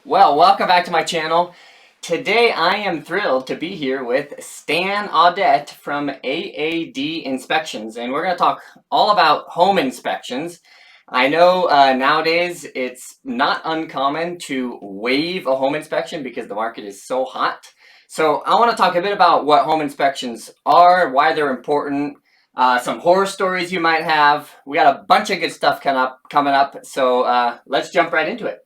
Well, welcome back to my channel. Today I am thrilled to be here with Stan Audette from AAD Inspections, and we're going to talk all about home inspections. I know nowadays it's not uncommon to waive a home inspection because the market is so hot. So I want to talk a bit about what home inspections are, why they're important, some horror stories you might have. We got a bunch of good stuff coming up, so let's jump right into it.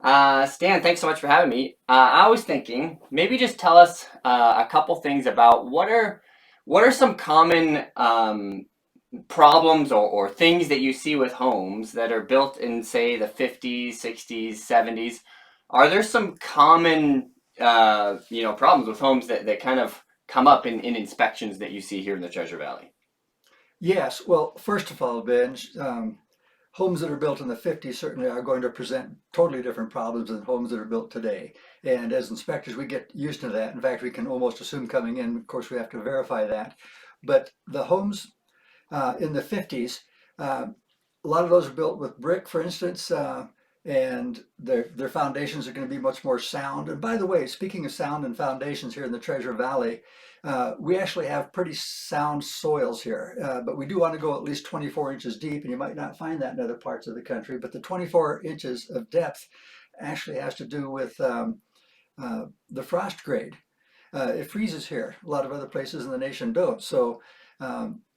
Stan, thanks so much for having me. I was thinking maybe just tell us a couple things about what are some common problems or things that you see with homes that are built in, say, the 50s, 60s, 70s. Are there some common problems with homes that kind of come up in inspections that you see here in the Treasure Valley? Yes, well, first of all, Ben, homes that are built in the 50s certainly are going to present totally different problems than homes that are built today. And as inspectors, we get used to that. In fact, we can almost assume coming in, of course, we have to verify that. But the homes in the 50s, a lot of those are built with brick, for instance, and their foundations are going to be much more sound. And by the way, speaking of sound and foundations here in the Treasure Valley, we actually have pretty sound soils here, but we do want to go at least 24 inches deep, and you might not find that in other parts of the country. But the 24 inches of depth actually has to do with the frost grade. It freezes here. A lot of other places in the nation don't. So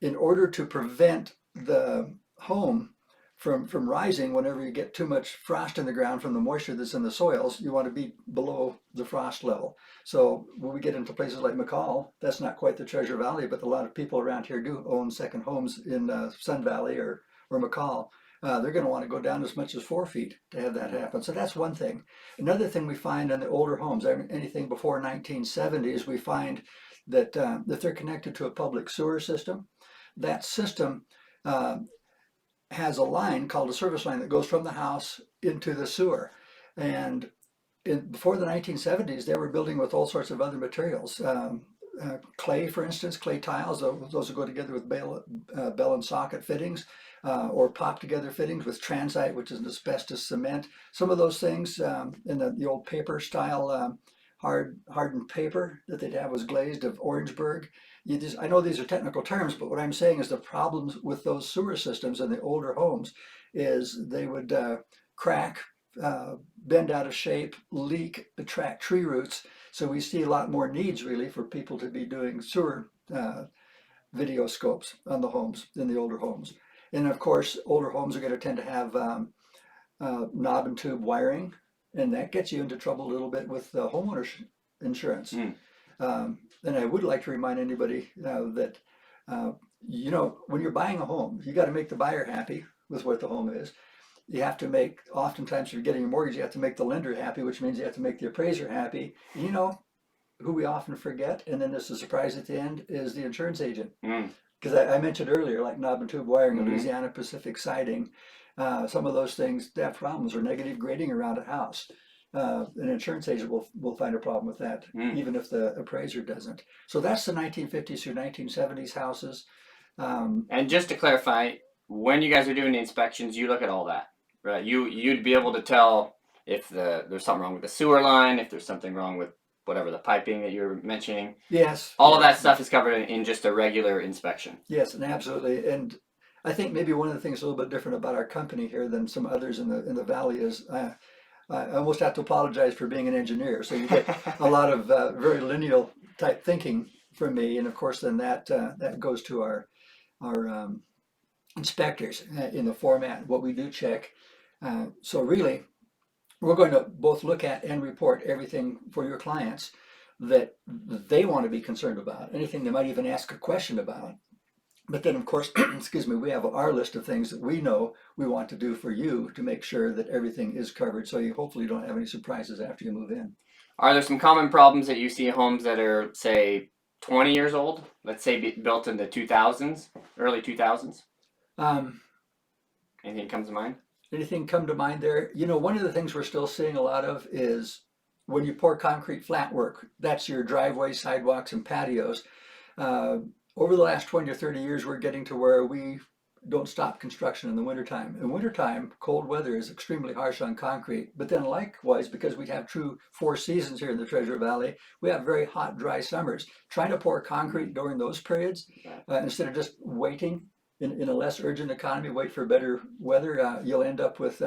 in order to prevent the home from rising whenever you get too much frost in the ground from the moisture that's in the soils, you want to be below the frost level. So when we get into places like McCall, that's not quite the Treasure Valley, but a lot of people around here do own second homes in Sun Valley or McCall. They're going to want to go down as much as 4 feet to have that happen. So that's one thing. Another thing we find in the older homes, anything before 1970s, we find that if they're connected to a public sewer system, that system has a line called a service line that goes from the house into the sewer. And before the 1970s, they were building with all sorts of other materials. Clay, for instance, clay tiles, those will go together with bell and socket fittings, or pop together fittings with transite, which is an asbestos cement. Some of those things in the old paper style hardened paper that they'd have was glazed of Orangeburg. I know these are technical terms, but what I'm saying is the problems with those sewer systems in the older homes is they would crack, bend out of shape, leak, attract tree roots. So we see a lot more needs really for people to be doing sewer video scopes on the homes in the older homes. And of course, older homes are going to tend to have knob and tube wiring, and that gets you into trouble a little bit with homeowners insurance. And I would like to remind anybody that when you're buying a home, you got to make the buyer happy with what the home is. You have to make, oftentimes if you're getting a mortgage, you have to make the lender happy, which means you have to make the appraiser happy. You know who we often forget, and then there's a surprise at the end, is the insurance agent. Because I mentioned earlier, like knob and tube wiring, Louisiana Pacific siding, some of those things that have problems, or negative grading around a house. An insurance agent will find a problem with that, even if the appraiser doesn't. So that's the 1950s through 1970s houses. And just to clarify, when you guys are doing the inspections, you look at all that, right? You'd be able to tell if there's something wrong with the sewer line, if there's something wrong with whatever the piping that you're mentioning. Yes. All of that stuff is covered in just a regular inspection. Yes, and absolutely. And I think maybe one of the things a little bit different about our company here than some others in the valley is I almost have to apologize for being an engineer. So you get a lot of very lineal type thinking from me, and of course then that goes to our inspectors in the format what we do check. So really, we're going to both look at and report everything for your clients that they want to be concerned about, anything they might even ask a question about. But then, of course, excuse me, we have our list of things that we know we want to do for you to make sure that everything is covered, so you hopefully don't have any surprises after you move in. Are there some common problems that you see in homes that are, say, 20 years old? Let's say built in the 2000s, early 2000s? Anything comes to mind? Anything come to mind there? One of the things we're still seeing a lot of is when you pour concrete flat work, that's your driveways, sidewalks, and patios. Over the last 20 or 30 years, we're getting to where we don't stop construction in the wintertime. In wintertime, cold weather is extremely harsh on concrete, but then likewise, because we have true 4 seasons here in the Treasure Valley, we have very hot, dry summers. Trying to pour concrete during those periods, instead of just waiting in a less urgent economy, wait for better weather, you'll end up with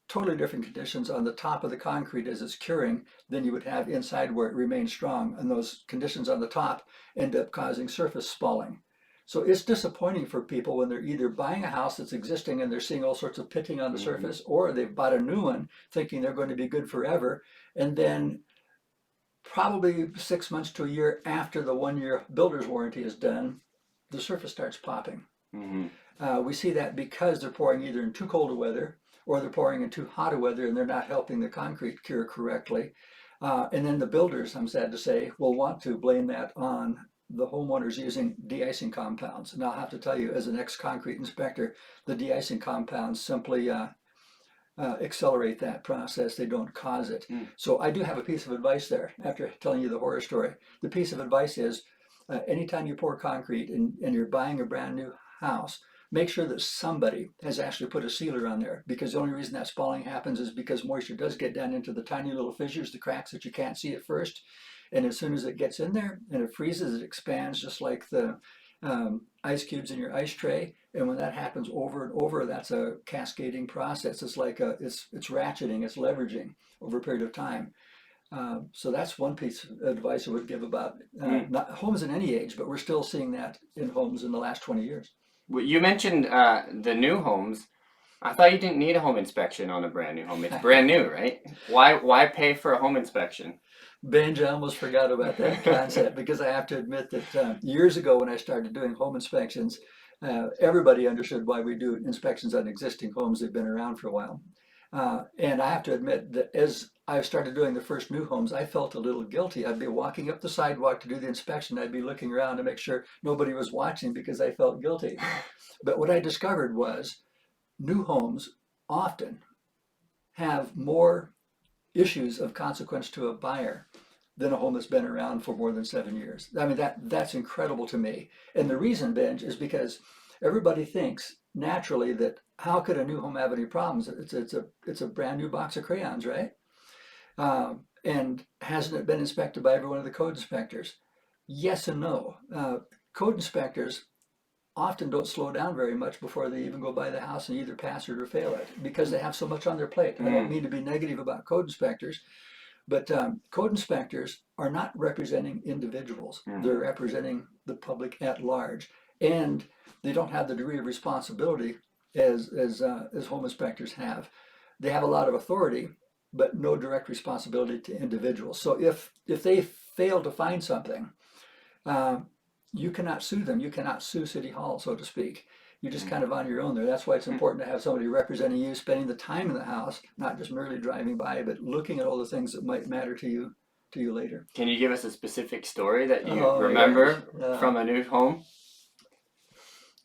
totally different conditions on the top of the concrete as it's curing than you would have inside where it remains strong. And those conditions on the top end up causing surface spalling. So it's disappointing for people when they're either buying a house that's existing and they're seeing all sorts of pitting on the surface, or they've bought a new one thinking they're going to be good forever. And then probably 6 months to a year after the 1 year builder's warranty is done, the surface starts popping. We see that because they're pouring either in too cold a weather or they're pouring in too hot a weather and they're not helping the concrete cure correctly. And then the builders, I'm sad to say, will want to blame that on the homeowners using de-icing compounds. And I'll have to tell you, as an ex-concrete inspector, the de-icing compounds simply accelerate that process. They don't cause it. So I do have a piece of advice there after telling you the horror story. The piece of advice is anytime you pour concrete and you're buying a brand new house, make sure that somebody has actually put a sealer on there, because the only reason that spalling happens is because moisture does get down into the tiny little fissures, the cracks that you can't see at first. And as soon as it gets in there and it freezes, it expands just like the ice cubes in your ice tray. And when that happens over and over, that's a cascading process. It's like it's ratcheting, it's leveraging over a period of time. So that's one piece of advice I would give about not homes in any age, but we're still seeing that in homes in the last 20 years. Well, you mentioned the new homes. I thought you didn't need a home inspection on a brand new home. It's brand new, right? Why pay for a home inspection? Benj, I almost forgot about that concept, because I have to admit that years ago when I started doing home inspections, everybody understood why we do inspections on existing homes. They've been around for a while. And I have to admit that as I started doing the first new homes, I felt a little guilty. I'd be walking up the sidewalk to do the inspection. I'd be looking around to make sure nobody was watching because I felt guilty. But what I discovered was new homes often have more issues of consequence to a buyer than a home that's been around for more than 7 years. I mean, that's incredible to me. And the reason, Benj, is because everybody thinks naturally that how could a new home have any problems? It's a brand new box of crayons, right? And hasn't it been inspected by every one of the code inspectors? Yes and no. Code inspectors often don't slow down very much before they even go by the house and either pass it or fail it, because they have so much on their plate. I don't mean to be negative about code inspectors, but code inspectors are not representing individuals. They're representing the public at large, and they don't have the degree of responsibility as home inspectors have. They have a lot of authority, but no direct responsibility to individuals. So if they fail to find something, you cannot sue them. You cannot sue City Hall, so to speak. You're just kind of on your own there. That's why it's important to have somebody representing you, spending the time in the house, not just merely driving by, but looking at all the things that might matter to you later. Can you give us a specific story that you remember from a new home?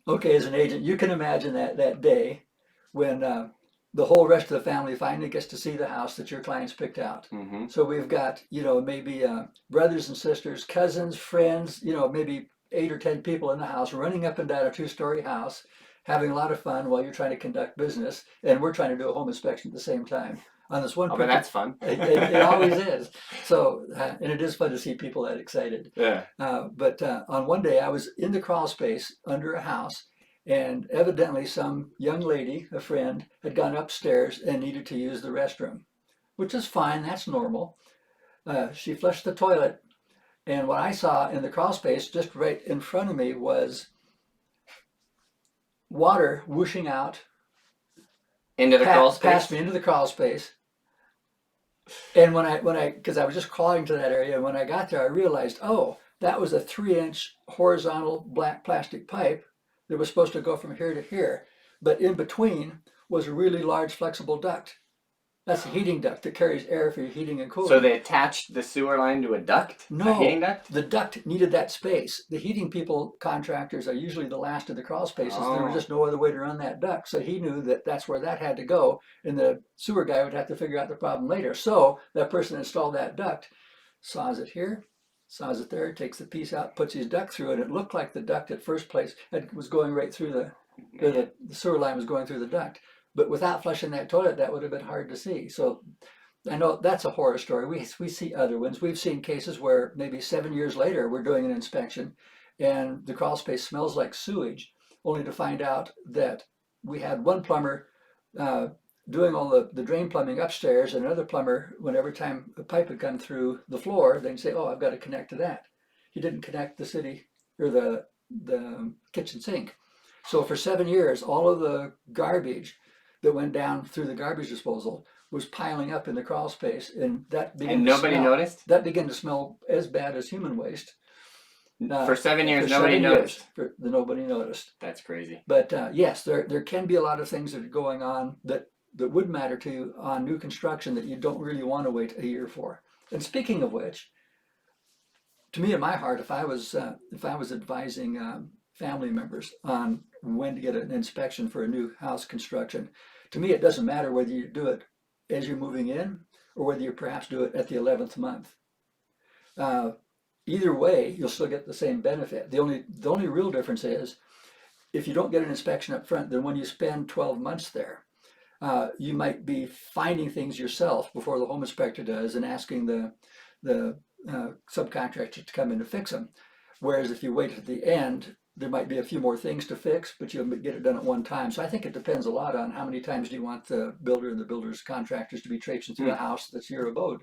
Okay, as an agent, you can imagine that day when the whole rest of the family finally gets to see the house that your clients picked out. So we've got, maybe brothers and sisters, cousins, friends, maybe 8 or 10 people in the house running up and down a 2-story house, having a lot of fun while you're trying to conduct business, and we're trying to do a home inspection at the same time. On this one, but that's fun. It always is. So, and it is fun to see people that excited. Yeah. But on one day, I was in the crawl space under a house, and evidently some young lady, a friend, had gone upstairs and needed to use the restroom, which is fine. That's normal. She flushed the toilet, and what I saw in the crawl space just right in front of me was water whooshing out into the crawl space, past me into the crawl space. And because I was just crawling to that area, and when I got there, I realized, oh, that was a 3-inch horizontal black plastic pipe that was supposed to go from here to here, but in between was a really large flexible duct. That's a heating duct that carries air for your heating and cooling. So they attached the sewer line to a duct? No, a heating duct? The duct needed that space. The heating contractors are usually the last of the crawl spaces. There was just no other way to run that duct. So he knew that that's where that had to go, and the sewer guy would have to figure out the problem later. So that person installed that duct, saws it here, saws it there, takes the piece out, puts his duct through it. It looked like the duct at first place was going right through The sewer line was going through the duct. But without flushing that toilet, that would have been hard to see. So I know that's a horror story. We see other ones. We've seen cases where maybe 7 years later, we're doing an inspection and the crawl space smells like sewage, only to find out that we had one plumber uh, doing all the drain plumbing upstairs, and another plumber, when every time a pipe had come through the floor, they'd say, "Oh, I've got to connect to that." He didn't connect the city or the kitchen sink. So for 7 years, all of the garbage that went down through the garbage disposal was piling up in the crawl space, and that began And to nobody smell. noticed? That began to smell as bad as human waste. For 7 years, For nobody 7 years, noticed. nobody noticed. That's crazy. But yes, there can be a lot of things that are going on that would matter to you on new construction that you don't really want to wait a year for. And speaking of which, to me, in my heart, if I was advising family members on when to get an inspection for a new house construction, to me, it doesn't matter whether you do it as you're moving in or whether you perhaps do it at the 11th month. Either way, you'll still get the same benefit. The only real difference is if you don't get an inspection up front, then when you spend 12 months there, you might be finding things yourself before the home inspector does and asking the subcontractor to come in to fix them. Whereas if you wait at the end, there might be a few more things to fix, but you'll get it done at one time. So I think it depends a lot on how many times do you want the builder and the builder's contractors to be traipsing through a house that's your abode.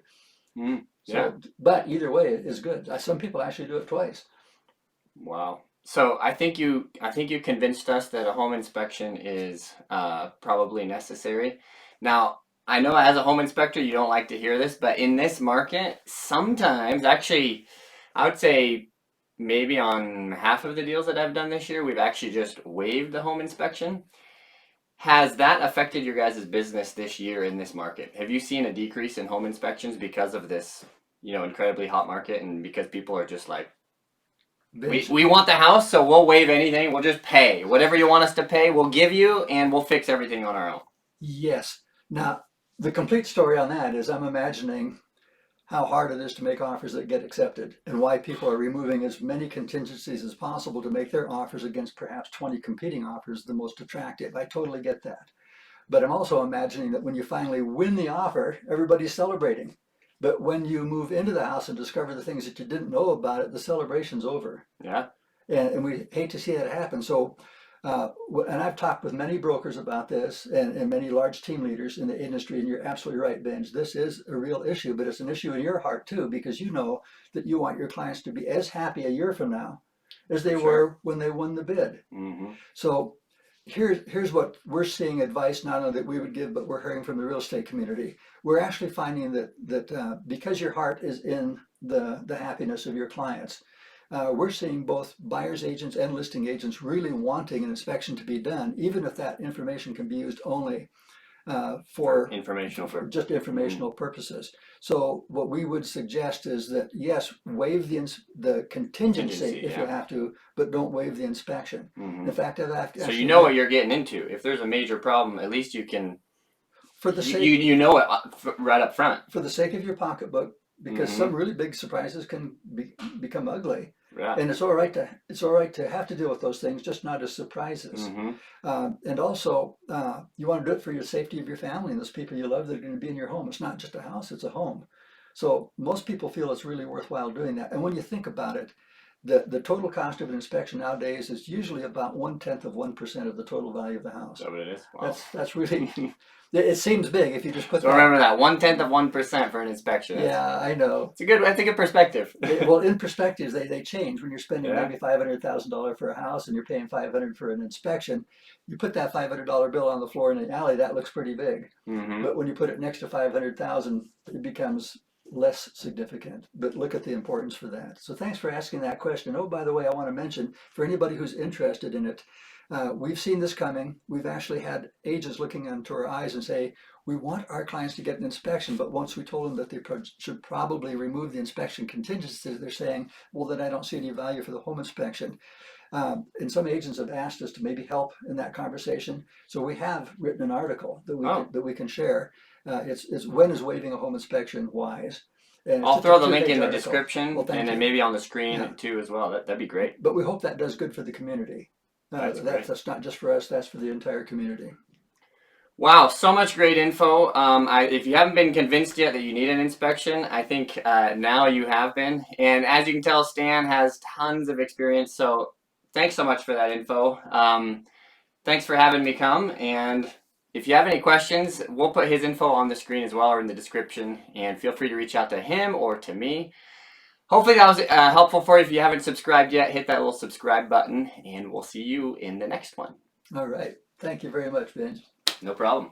Yeah. So, but either way is good. Some people actually do it twice. Wow. So I think you convinced us that a home inspection is probably necessary. Now, I know as a home inspector you don't like to hear this, but in this market, sometimes, actually, I would say maybe on half of the deals that I've done this year, we've actually just waived the home inspection. Has that affected your guys' business this year in this market? Have you seen a decrease in home inspections because of this, incredibly hot market, and because people are just like, we want the house, so we'll waive anything. We'll just pay. Whatever you want us to pay, we'll give you, and we'll fix everything on our own. Yes. Now, the complete story on that is I'm imagining how hard it is to make offers that get accepted and why people are removing as many contingencies as possible to make their offers against perhaps 20 competing offers the most attractive. I totally get that. But I'm also imagining that when you finally win the offer, everybody's celebrating. But when you move into the house and discover the things that you didn't know about it, the celebration's over. Yeah. And we hate to see that happen. So, and I've talked with many brokers about this and many large team leaders in the industry, and you're absolutely right, Benj. This is a real issue, but it's an issue in your heart too, because you know that you want your clients to be as happy a year from now as they were when they won the bid. Mm-hmm. So here's what we're seeing advice not only that we would give, but we're hearing from the real estate community. We're actually finding that because your heart is in the happiness of your clients, we're seeing both buyer's agents and listing agents really wanting an inspection to be done, even if that information can be used only for just informational purposes. So what we would suggest is that, yes, waive the contingency if you have to, but don't waive the inspection. In fact, so you know what you're getting into. If there's a major problem, at least you can, for the sake, you know it right up front. For the sake of your pocketbook, because some really big surprises can become ugly. Yeah. And it's all right to have to deal with those things, just not as surprises. And also, you want to do it for your safety of your family and those people you love that are going to be in your home. It's not just a house; it's a home. So most people feel it's really worthwhile doing that. And when you think about it, the total cost of an inspection nowadays is usually about 1/10% of the total value of the house. That's what it is. Wow. That's really. It seems big if you just put. So remember that 1/10% for an inspection. Yeah, I know. That's a good perspective. Well, in perspectives, they change. When you're spending maybe $500,000 for a house and you're paying $500 for an inspection, you put that $500 bill on the floor in the alley, that looks pretty big. But when you put it next to $500,000, it becomes less significant. But look at the importance for that. So thanks for asking that question. Oh, by the way, I want to mention for anybody who's interested in it, we've seen this coming. We've actually had agents looking into our eyes and say, we want our clients to get an inspection, but once we told them that they should probably remove the inspection contingency, they're saying, well, then I don't see any value for the home inspection. And some agents have asked us to maybe help in that conversation. So we have written an article that we can share. It's when is waiving a home inspection wise? And I'll throw the link in the article. description and then maybe on the screen too as well. That'd be great. But we hope that does good for the community. That's great. That's not just for us, that's for the entire community. Wow, so much great info. If you haven't been convinced yet that you need an inspection, I think now you have been. And as you can tell, Stan has tons of experience. So thanks so much for that info. Thanks for having me come. And if you have any questions, we'll put his info on the screen as well or in the description. And feel free to reach out to him or to me. Hopefully that was helpful for you. If you haven't subscribed yet, hit that little subscribe button. And we'll see you in the next one. All right. Thank you very much, Vince. No problem.